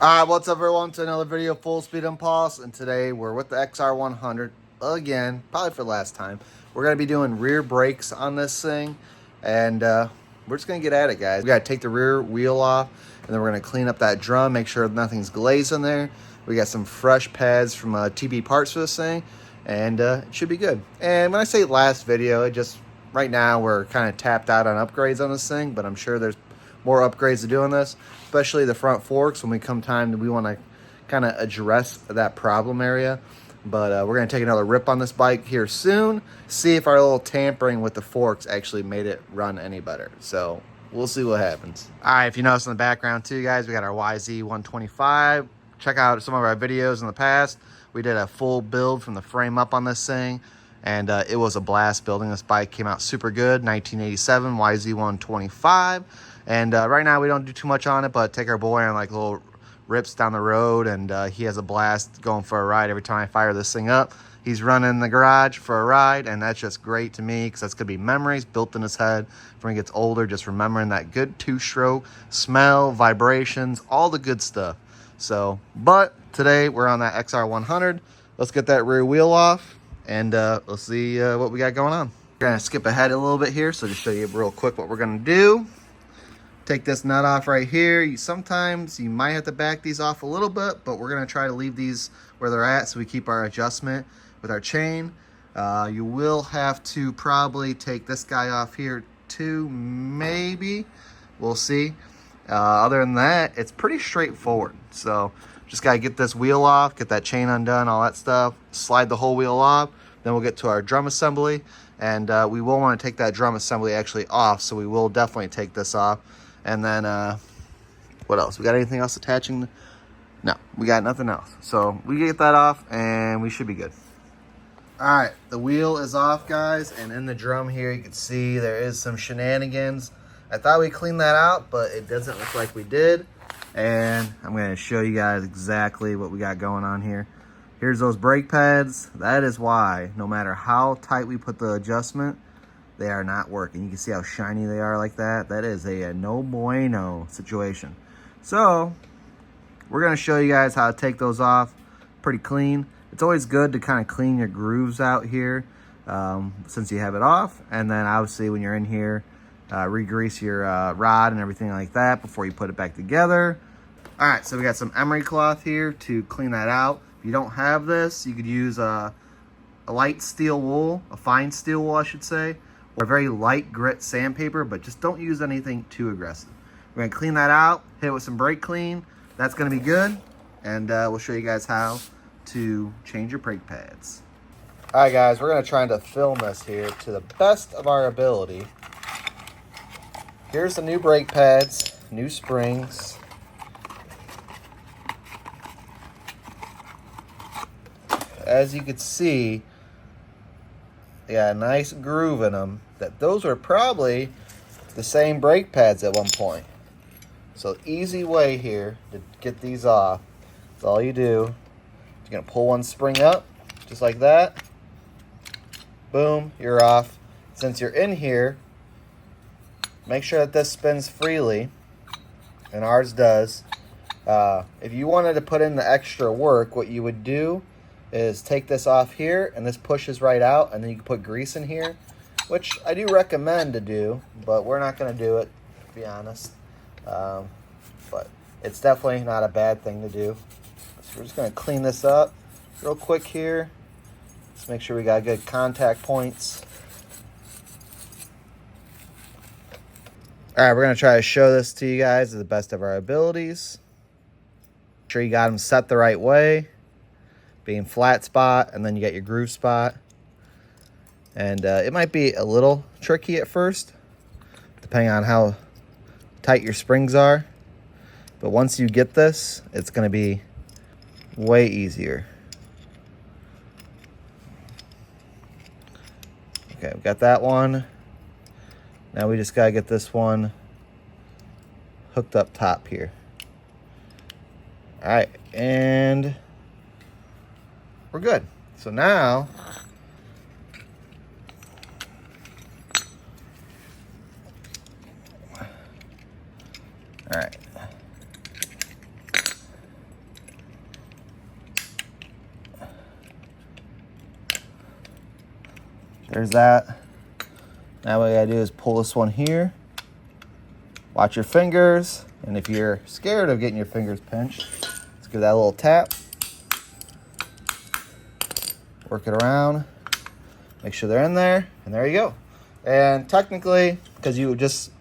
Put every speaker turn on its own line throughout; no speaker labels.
Alright, what's up everyone, to another video, Full Speed Impulse, and today we're with the Xr100 again, probably for the last time. We're going to be doing rear brakes on this thing, and we're just going to get at it, guys. We got to take the rear wheel off, and then we're going to clean up that drum, make sure nothing's glazed in there. We got some fresh pads from TB Parts for this thing, and it should be good. And when I say last video, it just, right now we're kind of tapped out on upgrades on this thing, but I'm sure there's more upgrades to doing this, especially the front forks. When we come time, we want to kind of address that problem area. But we're going to take another rip on this bike here soon, see if our little tampering with the forks actually made it run any better. So we'll see what happens. All right, if you notice in the background too, guys, we got our Xr100. Check out some of our videos in the past. We did a full build from the frame up on this thing, and it was a blast building this bike. Came out super good. 1987 Xr100. And right now we don't do too much on it, but take our boy on like little rips down the road, and he has a blast going for a ride every time I fire this thing up. He's running in the garage for a ride, and that's just great to me because that's going to be memories built in his head for when he gets older, just remembering that good two-stroke, smell, vibrations, all the good stuff. So, but today we're on that Xr100. Let's get that rear wheel off, and let's see what we got going on. We're going to skip ahead a little bit here, so just show you real quick what we're going to do. Take this nut off right here. Sometimes you might have to back these off a little bit, but we're going to try to leave these where they're at so we keep our adjustment with our chain. You will have to probably take this guy off here too, maybe. We'll see. Other than that, it's pretty straightforward. So just got to get this wheel off, get that chain undone, all that stuff, slide the whole wheel off. Then we'll get to our drum assembly, and we will want to take that drum assembly actually off, so we will definitely take this off. And then, what else? We got anything else attaching? No, we got nothing else. So we get that off and we should be good. All right, the wheel is off, guys. And in the drum here, you can see there is some shenanigans. I thought we cleaned that out, but it doesn't look like we did. And I'm going to show you guys exactly what we got going on here. Here's those brake pads. That is why, no matter how tight we put the adjustment, they are not working. You can see how shiny they are like that. That is a no bueno situation. So we're going to show you guys how to take those off pretty clean. It's always good to kind of clean your grooves out here since you have it off. And then obviously when you're in here, re-grease your rod and everything like that before you put it back together. All right, so we got some emery cloth here to clean that out. If you don't have this, you could use a light steel wool, a fine steel wool I should say, or a very light grit sandpaper, but just don't use anything too aggressive. We're gonna clean that out, hit it with some brake clean. That's gonna be good, and we'll show you guys how to change your brake pads. All right, guys, we're gonna try to film this here to the best of our ability. Here's the new brake pads, new springs. As you can see, they got a nice groove in them. Those are probably the same brake pads at one point. So easy way here to get these off. That's all you do. You're gonna pull one spring up, just like that. Boom, you're off. Since you're in here, make sure that this spins freely, and ours does. If you wanted to put in the extra work, what you would do is take this off here, and this pushes right out, and then you can put grease in here, which I do recommend to do, but we're not going to do it, to be honest. But it's definitely not a bad thing to do. So we're just going to clean this up real quick here. Let's make sure we got good contact points. All right, we're going to try to show this to you guys to the best of our abilities. Make sure you got them set the right way, being flat spot, and then you get your groove spot. And it might be a little tricky at first, depending on how tight your springs are. But once you get this, it's going to be way easier. Okay, we got that one. Now we just got to get this one hooked up top here. All right, and we're good. So now, all right. There's that. Now what I gotta do is pull this one here. Watch your fingers. And if you're scared of getting your fingers pinched, let's give that a little tap. Work it around. Make sure they're in there. And there you go. And technically, because you just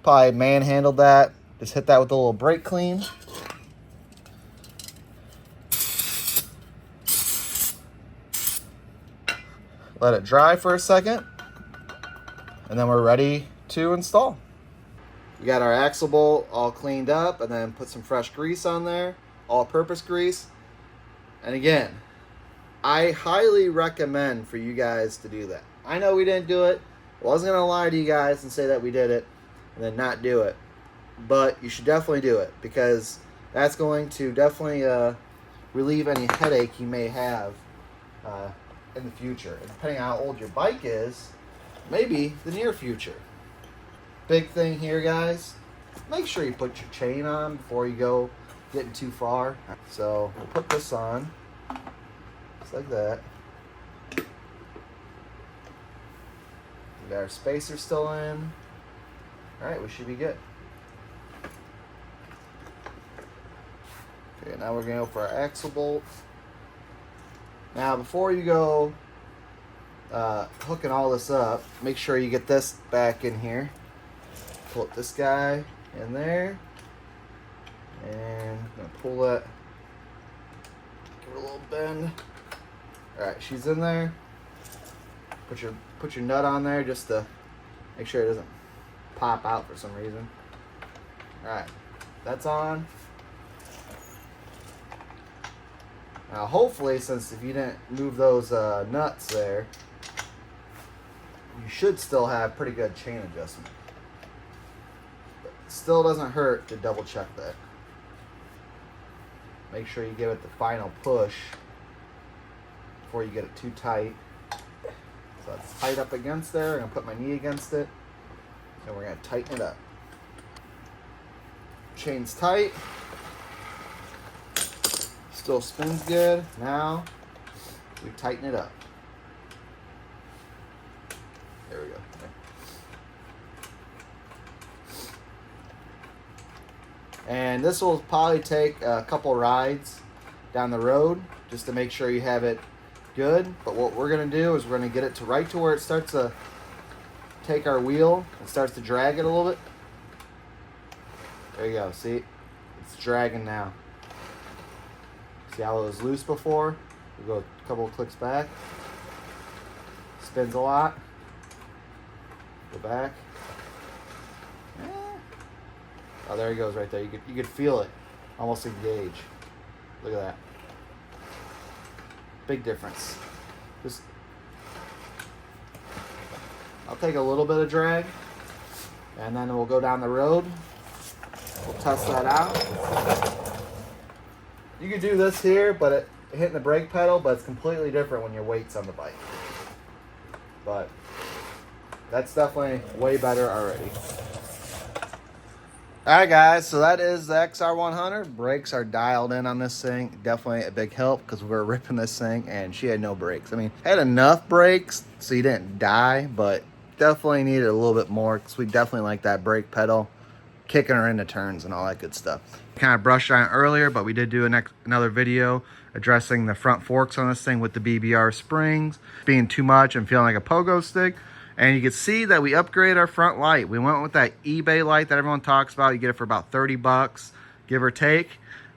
probably manhandled that, just hit that with a little brake clean. Let it dry for a second. And then we're ready to install. We got our axle bolt all cleaned up, and then put some fresh grease on there, all-purpose grease. And again, I highly recommend for you guys to do that. I know we didn't do it. I wasn't gonna lie to you guys and say that we did it and then not do it. But you should definitely do it, because that's going to definitely relieve any headache you may have in the future. And depending on how old your bike is, maybe the near future. Big thing here, guys, make sure you put your chain on before you go getting too far. So we'll put this on, just like that. We got our spacer still in. All right, we should be good. Okay, now we're gonna go for our axle bolt. Now, before you go hooking all this up, make sure you get this back in here. Pull this guy in there, and I'm gonna pull that. Give it a little bend. All right, she's in there. Put your nut on there just to make sure it doesn't pop out for some reason. All right, that's on. Now, hopefully, since if you didn't move those nuts there, you should still have pretty good chain adjustment. But it still doesn't hurt to double check that. Make sure you give it the final push before you get it too tight. So it's tight up against there. I'm gonna put my knee against it, and we're gonna tighten it up. Chain's tight. Still spins good. Now we tighten it up. There we go. And this will probably take a couple rides down the road just to make sure you have it good. But what we're gonna do is we're gonna get it to right to where it starts to take our wheel and starts to drag it a little bit. There you go. See, it's dragging now. See how it was loose before? We go a couple of clicks back. Spins a lot. Go back. Oh, there he goes right there. You could feel it almost engage. Look at that. Big difference. Just, I'll take a little bit of drag, and then we'll go down the road. We'll test that out. You could do this here, but hitting the brake pedal, but it's completely different when your weight's on the bike. But that's definitely way better already. All right, guys, so that is the Xr100. Brakes are dialed in on this thing. Definitely a big help because we were ripping this thing and she had no brakes. I mean, had enough brakes so you didn't die, but definitely needed a little bit more because we definitely like that brake pedal, kicking her into turns and all that good stuff. Kind of brushed on it earlier, but we did do another video addressing the front forks on this thing with the BBR springs being too much and feeling like a pogo stick. And you can see that we upgraded our front light. We went with that eBay light that everyone talks about. You get it for about 30 bucks, give or take.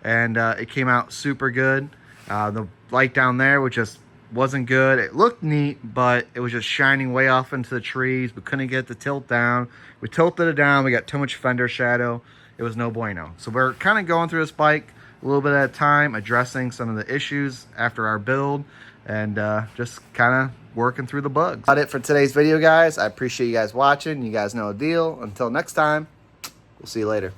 And it came out super good. The light down there, which just wasn't good. It looked neat, but it was just shining way off into the trees. We couldn't get the tilt down. We tilted it down. We got too much fender shadow. It was no bueno. So we're kind of going through this bike a little bit at a time, addressing some of the issues after our build, and just kind of working through the bugs. That's it for today's video, guys. I appreciate you guys watching. You guys know the deal. Until next time, we'll see you later.